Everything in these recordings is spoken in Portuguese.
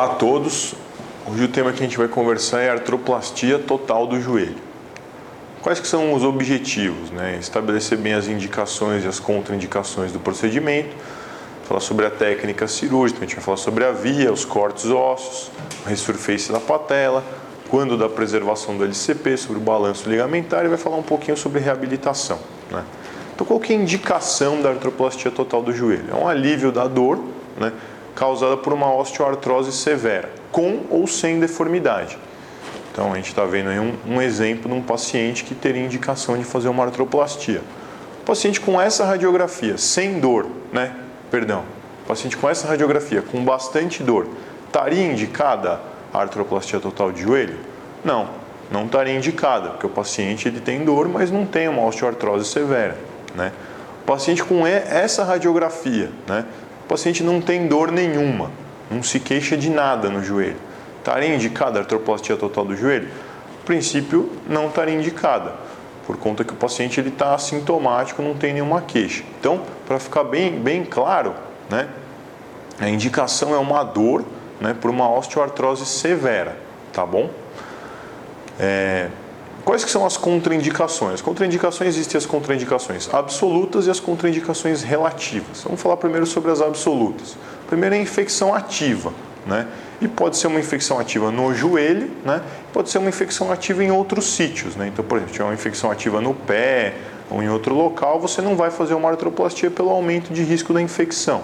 Olá a todos, hoje o tema que a gente vai conversar é artroplastia total do joelho. Quais que são os objetivos? Estabelecer bem as indicações e as contraindicações do procedimento, falar sobre a técnica cirúrgica, a gente vai falar sobre a via, os cortes ósseos, a resurface da patela, quando da preservação do LCP, sobre o balanço ligamentar e vai falar um pouquinho sobre reabilitação. Então qual que é a indicação da artroplastia total do joelho? É um alívio da dor, causada por uma osteoartrose severa, com ou sem deformidade. Então a gente está vendo aí um exemplo de um paciente que teria indicação de fazer uma artroplastia. Paciente com essa radiografia, sem dor, paciente com essa radiografia, com bastante dor, estaria indicada a artroplastia total de joelho? Não estaria indicada, porque o paciente ele tem dor, mas não tem uma osteoartrose severa. O paciente com essa radiografia, o paciente não tem dor nenhuma, não se queixa de nada no joelho. Estaria indicada a artroplastia total do joelho? A princípio, não estaria indicada, por conta que o paciente está assintomático, não tem nenhuma queixa. Então, para ficar bem claro, a indicação é uma dor por uma osteoartrose severa, tá bom? Quais que são as contraindicações? As contraindicações, existem as contraindicações absolutas e as contraindicações relativas. Vamos falar primeiro sobre as absolutas. Primeiro é a infecção ativa, E pode ser uma infecção ativa no joelho, Pode ser uma infecção ativa em outros sítios, Então, por exemplo, se tiver uma infecção ativa no pé ou em outro local, você não vai fazer uma artroplastia pelo aumento de risco da infecção,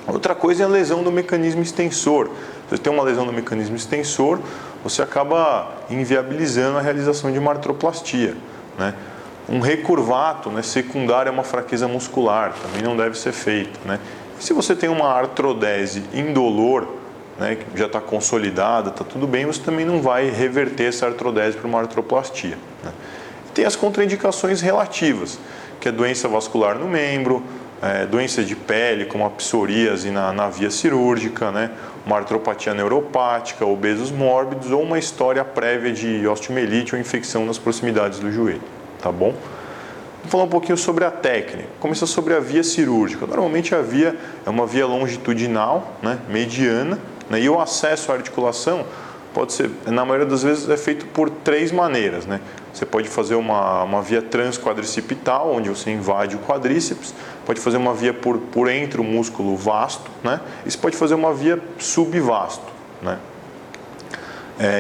Outra coisa é a lesão do mecanismo extensor. Se você tem uma lesão do mecanismo extensor, você acaba inviabilizando a realização de uma artroplastia, Um recurvato secundário a uma fraqueza muscular, também não deve ser feito, E se você tem uma artrodese indolor, que já está consolidada, está tudo bem, você também não vai reverter essa artrodese para uma artroplastia. Tem as contraindicações relativas, que é doença vascular no membro, doença de pele, como a psoríase na via cirúrgica, uma artropatia neuropática, obesos mórbidos ou uma história prévia de osteomielite ou infecção nas proximidades do joelho, tá bom? Vou falar um pouquinho sobre a técnica. Começar sobre a via cirúrgica. Normalmente a via é uma via longitudinal, mediana, e o acesso à articulação pode ser, na maioria das vezes, é feito por três maneiras, Você pode fazer uma via transquadricipital, onde você invade o quadríceps, pode fazer uma via por entre o músculo vasto, E você pode fazer uma via subvasto,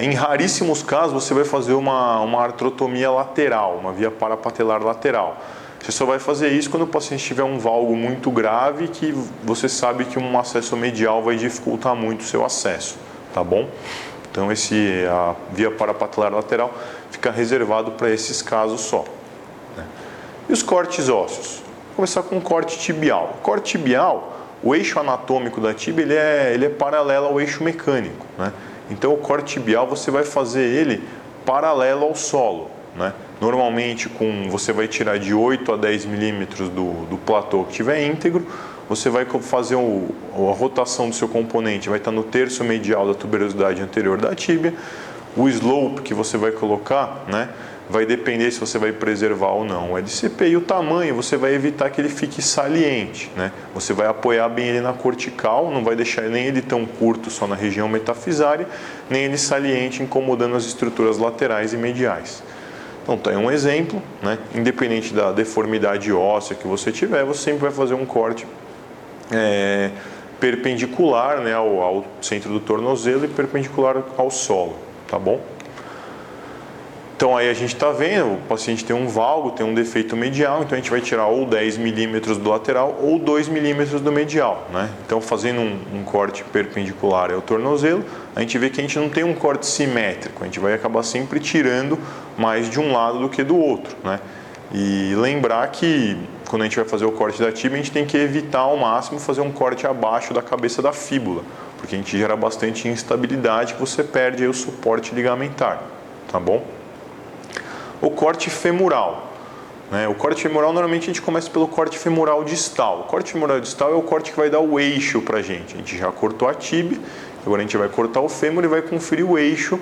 Em raríssimos casos, você vai fazer uma artrotomia lateral, uma via parapatelar lateral. Você só vai fazer isso quando o paciente tiver um valgo muito grave, que você sabe que um acesso medial vai dificultar muito o seu acesso, tá bom? Então, a via parapatelar lateral fica reservado para esses casos só. E os cortes ósseos? Vou começar com o corte tibial. O corte tibial, o eixo anatômico da tíbia, ele é paralelo ao eixo mecânico, Então, o corte tibial, você vai fazer ele paralelo ao solo, Normalmente, você vai tirar de 8 a 10 milímetros do platô que estiver íntegro, você vai fazer a rotação do seu componente, vai estar no terço medial da tuberosidade anterior da tíbia. O slope que você vai colocar, vai depender se você vai preservar ou não o LCP, e o tamanho você vai evitar que ele fique saliente, Você vai apoiar bem ele na cortical, não vai deixar nem ele tão curto só na região metafisária, nem ele saliente incomodando as estruturas laterais e mediais. Então, tem um exemplo, Independente da deformidade óssea que você tiver, você sempre vai fazer um corte perpendicular, ao centro do tornozelo e perpendicular ao solo, tá bom? Então, aí a gente está vendo, o paciente tem um valgo, tem um defeito medial, então a gente vai tirar ou 10 milímetros do lateral ou 2 milímetros do medial, Então, fazendo um corte perpendicular ao tornozelo, a gente vê que a gente não tem um corte simétrico, a gente vai acabar sempre tirando mais de um lado do que do outro, E lembrar que quando a gente vai fazer o corte da tíbia, a gente tem que evitar ao máximo fazer um corte abaixo da cabeça da fíbula, porque a gente gera bastante instabilidade que você perde aí o suporte ligamentar, tá bom? O corte femoral. O corte femoral, normalmente a gente começa pelo corte femoral distal. O corte femoral distal é o corte que vai dar o eixo para a gente. A gente já cortou a tíbia, agora a gente vai cortar o fêmur e vai conferir o eixo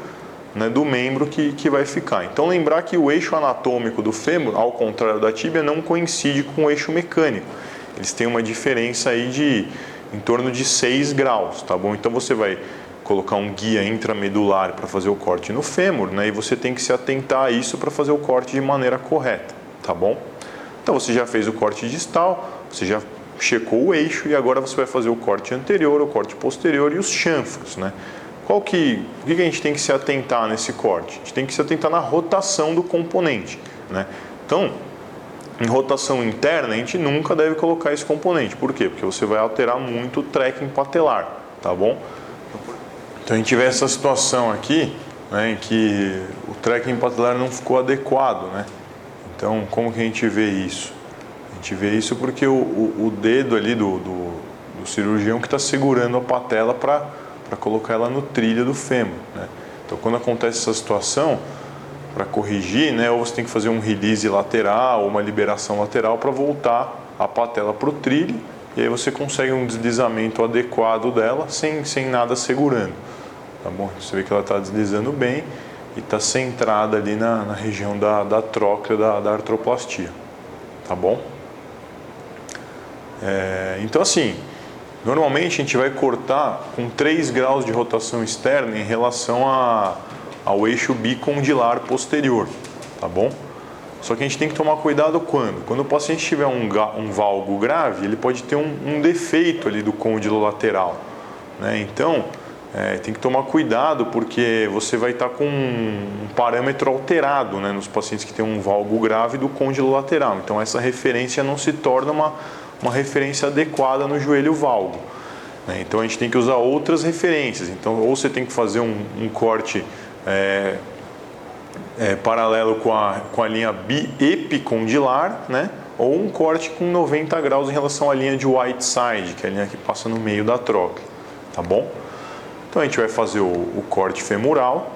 do membro que vai ficar. Então, lembrar que o eixo anatômico do fêmur, ao contrário da tíbia, não coincide com o eixo mecânico. Eles têm uma diferença aí em torno de 6 graus, tá bom? Então você vai colocar um guia intramedular para fazer o corte no fêmur, né? E você tem que se atentar a isso para fazer o corte de maneira correta, tá bom? Então você já fez o corte distal, você já checou o eixo e agora você vai fazer o corte anterior, o corte posterior e os chanfros, né? O que a gente tem que se atentar nesse corte? A gente tem que se atentar na rotação do componente, né? Então, em rotação interna, a gente nunca deve colocar esse componente. Por quê? Porque você vai alterar muito o trekking patelar, tá bom? Então a gente vê essa situação aqui, né, em que o trekking patelar não ficou adequado, né? Então, como que a gente vê isso? A gente vê isso porque o dedo ali do cirurgião que está segurando a patela para colocar ela no trilho do fêmur, né? Então, quando acontece essa situação, para corrigir, né, ou você tem que fazer um release lateral, ou uma liberação lateral para voltar a patela para o trilho, e aí você consegue um deslizamento adequado dela sem nada segurando, tá bom? Você vê que ela está deslizando bem e está centrada ali na região da tróclea da artroplastia, tá bom? Então assim, normalmente a gente vai cortar com 3 graus de rotação externa em relação ao eixo bicondilar posterior, tá bom? Só que a gente tem que tomar cuidado quando? Quando o paciente tiver um valgo grave, ele pode ter um defeito ali do côndilo lateral, né? Então, tem que tomar cuidado porque você vai estar com um parâmetro alterado, né, nos pacientes que têm um valgo grave do côndilo lateral. Então, essa referência não se torna uma referência adequada no joelho valgo, né? Então, a gente tem que usar outras referências. Então, ou você tem que fazer um corte paralelo com a linha epicondilar, né? Ou um corte com 90 graus em relação à linha de Whiteside, que é a linha que passa no meio da tróclea, tá bom? Então a gente vai fazer o corte femoral,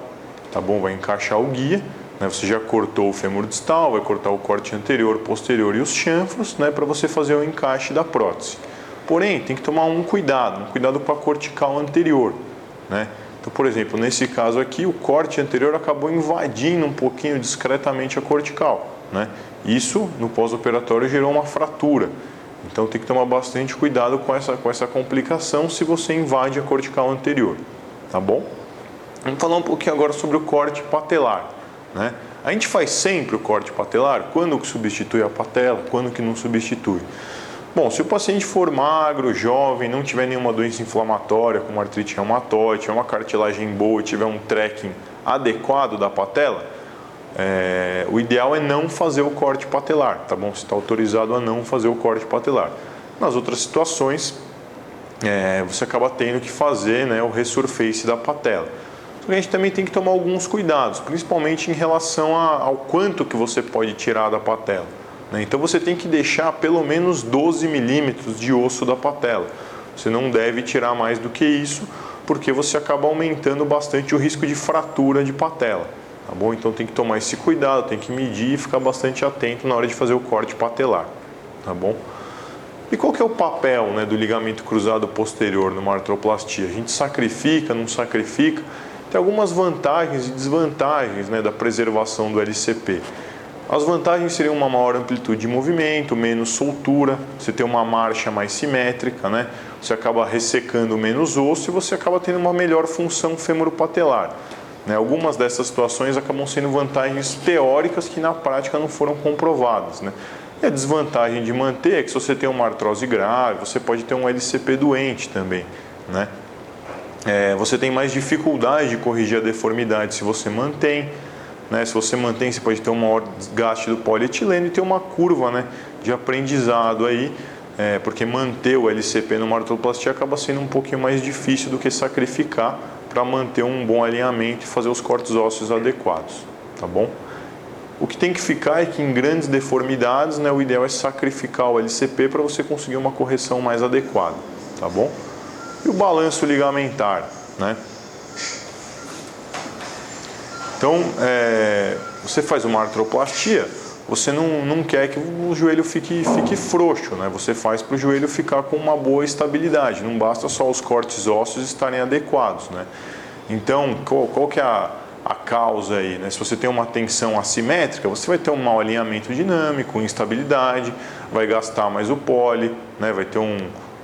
tá bom? Vai encaixar o guia, né? Você já cortou o fêmur distal, vai cortar o corte anterior, posterior e os chanfros, né? Para você fazer o encaixe da prótese. Porém, tem que tomar um cuidado com a cortical anterior, né? Então, por exemplo, nesse caso aqui, o corte anterior acabou invadindo um pouquinho discretamente a cortical, né? Isso, no pós-operatório, gerou uma fratura. Então, tem que tomar bastante cuidado com essa complicação se você invade a cortical anterior, tá bom? Vamos falar um pouquinho agora sobre o corte patelar, né? A gente faz sempre o corte patelar? Quando que substitui a patela? Quando que não substitui? Bom, se o paciente for magro, jovem, não tiver nenhuma doença inflamatória, como artrite reumatoide, tiver uma cartilagem boa e tiver um trekking adequado da patela, o ideal é não fazer o corte patelar, tá bom? Você está autorizado a não fazer o corte patelar. Nas outras situações, você acaba tendo que fazer, né, o resurface da patela. Só que a gente também tem que tomar alguns cuidados, principalmente em relação ao quanto que você pode tirar da patela, né? Então você tem que deixar pelo menos 12 milímetros de osso da patela. Você não deve tirar mais do que isso, porque você acaba aumentando bastante o risco de fratura de patela, tá bom? Então tem que tomar esse cuidado, tem que medir e ficar bastante atento na hora de fazer o corte patelar, tá bom? E qual que é o papel, né, do ligamento cruzado posterior numa artroplastia? A gente sacrifica, não sacrifica? Tem algumas vantagens e desvantagens, né, da preservação do LCP. As vantagens seriam uma maior amplitude de movimento, menos soltura, você tem uma marcha mais simétrica, né? Você acaba ressecando menos osso e você acaba tendo uma melhor função femoropatelar, né? Algumas dessas situações acabam sendo vantagens teóricas que na prática não foram comprovadas, né? E a desvantagem de manter é que se você tem uma artrose grave, você pode ter um LCP doente também, né? Você tem mais dificuldade de corrigir a deformidade se você mantém, né? Se você mantém, você pode ter um maior desgaste do polietileno e ter uma curva, né, de aprendizado aí, porque manter o LCP numa artroplastia acaba sendo um pouquinho mais difícil do que sacrificar para manter um bom alinhamento e fazer os cortes ósseos adequados, tá bom? O que tem que ficar é que em grandes deformidades, né, o ideal é sacrificar o LCP para você conseguir uma correção mais adequada, tá bom? E o balanço ligamentar, né? Então, você faz uma artroplastia, você não quer que o joelho fique frouxo, né? Você faz para o joelho ficar com uma boa estabilidade, não basta só os cortes ósseos estarem adequados, né? Então, qual que é a causa aí, né? Se você tem uma tensão assimétrica, você vai ter um mau alinhamento dinâmico, instabilidade, vai gastar mais o poli, né? Vai ter um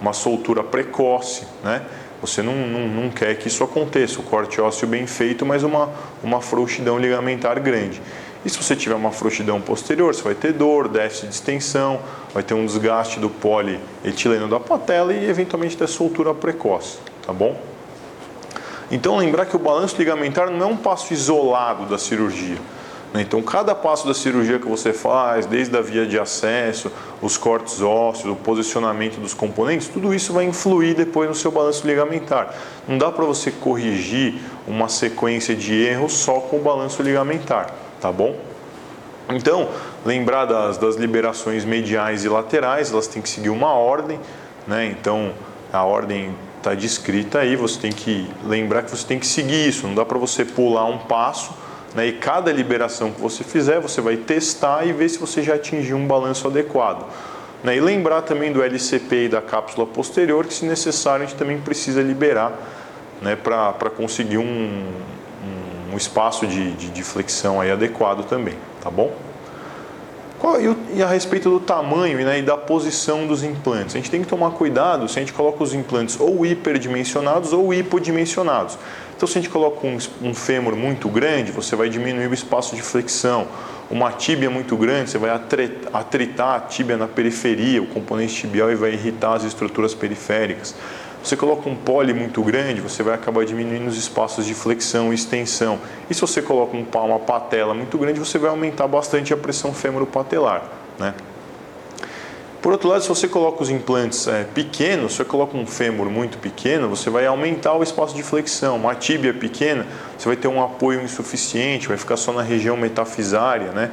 uma soltura precoce, né? Você não quer que isso aconteça, o corte ósseo bem feito, mas uma frouxidão ligamentar grande. E se você tiver uma frouxidão posterior, você vai ter dor, déficit de extensão, vai ter um desgaste do polietileno da patela e eventualmente ter soltura precoce, tá bom? Então lembrar que o balanço ligamentar não é um passo isolado da cirurgia. Então, cada passo da cirurgia que você faz, desde a via de acesso, os cortes ósseos, o posicionamento dos componentes, tudo isso vai influir depois no seu balanço ligamentar. Não dá para você corrigir uma sequência de erros só com o balanço ligamentar, tá bom? Então, lembrar das liberações mediais e laterais, elas têm que seguir uma ordem, né? Então, a ordem está descrita aí, você tem que lembrar que você tem que seguir isso, não dá para você pular um passo, né? E cada liberação que você fizer, você vai testar e ver se você já atingiu um balanço adequado. Né? E lembrar também do LCP e da cápsula posterior, que se necessário a gente também precisa liberar, né? Para conseguir um espaço de flexão aí adequado também, tá bom? E a respeito do tamanho, né, e da posição dos implantes, a gente tem que tomar cuidado se a gente coloca os implantes ou hiperdimensionados ou hipodimensionados. Então, se a gente coloca um fêmur muito grande, você vai diminuir o espaço de flexão. Uma tíbia muito grande, você vai atritar a tíbia na periferia, o componente tibial, e vai irritar as estruturas periféricas. Você coloca um poli muito grande, você vai acabar diminuindo os espaços de flexão e extensão. E se você coloca uma patela muito grande, você vai aumentar bastante a pressão fêmuro-patelar, né? Por outro lado, se você coloca os implantes pequenos, se você coloca um fêmur muito pequeno, você vai aumentar o espaço de flexão. Uma tíbia pequena, você vai ter um apoio insuficiente, vai ficar só na região metafisária, né?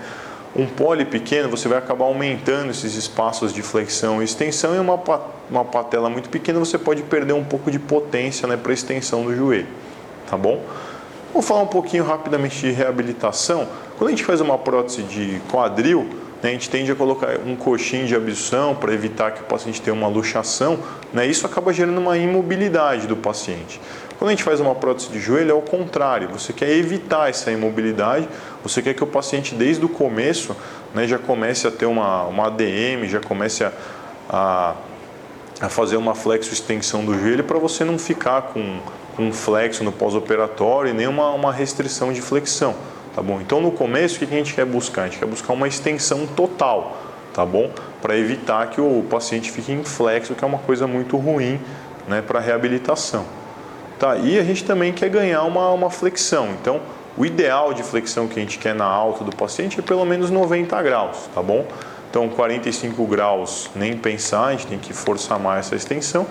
Um poli pequeno, você vai acabar aumentando esses espaços de flexão e extensão, e uma patela muito pequena, você pode perder um pouco de potência, né, para a extensão do joelho, tá bom? Vou falar um pouquinho rapidamente de reabilitação. Quando a gente faz uma prótese de quadril, né, a gente tende a colocar um coxim de abdução para evitar que o paciente tenha uma luxação, né, isso acaba gerando uma imobilidade do paciente. Quando a gente faz uma prótese de joelho, é o contrário, você quer evitar essa imobilidade, você quer que o paciente desde o começo, né, já comece a ter uma ADM, já comece a fazer uma flexo-extensão do joelho, para você não ficar com um flexo no pós-operatório e nem uma restrição de flexão, tá bom? Então no começo o que a gente quer buscar? A gente quer buscar uma extensão total, tá bom? Para evitar que o paciente fique em flexo, que é uma coisa muito ruim, né, para a reabilitação. Tá, e a gente também quer ganhar uma flexão. Então, o ideal de flexão que a gente quer na alta do paciente é pelo menos 90 graus, tá bom? Então, 45 graus, nem pensar, a gente tem que forçar mais essa extensão.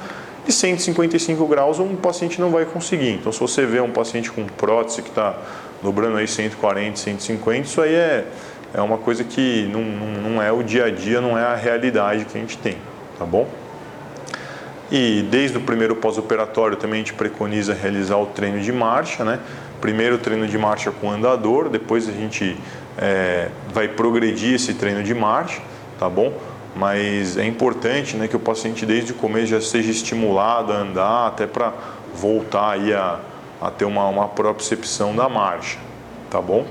E 155 graus, um paciente não vai conseguir. Então, se você vê um paciente com prótese que está dobrando aí 140, 150, isso aí é uma coisa que não é o dia a dia, não é a realidade que a gente tem, tá bom? E desde o primeiro pós-operatório também a gente preconiza realizar o treino de marcha, né? Primeiro o treino de marcha com andador, depois a gente vai progredir esse treino de marcha, tá bom? Mas é importante, né, que o paciente desde o começo já seja estimulado a andar, até para voltar aí a ter uma propriocepção da marcha, tá bom?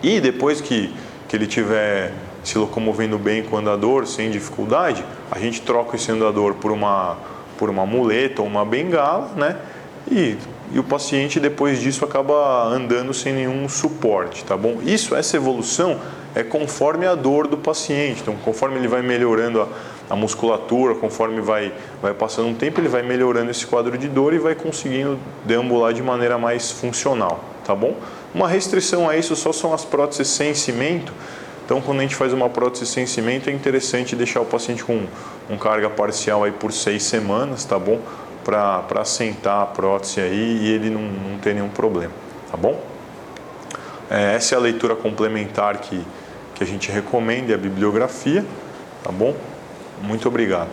E depois que ele tiver se locomovendo bem com o andador, sem dificuldade, a gente troca esse andador por uma muleta ou uma bengala, né? E o paciente depois disso acaba andando sem nenhum suporte, tá bom? Essa evolução é conforme a dor do paciente. Então, conforme ele vai melhorando a musculatura, conforme vai passando um tempo, ele vai melhorando esse quadro de dor e vai conseguindo deambular de maneira mais funcional, tá bom? Uma restrição a isso só são as próteses sem cimento. Então, quando a gente faz uma prótese sem cimento, é interessante deixar o paciente com carga parcial aí por 6 semanas, tá bom? Para assentar a prótese aí e ele não ter nenhum problema, tá bom? Essa é a leitura complementar que a gente recomenda, a bibliografia, tá bom? Muito obrigado.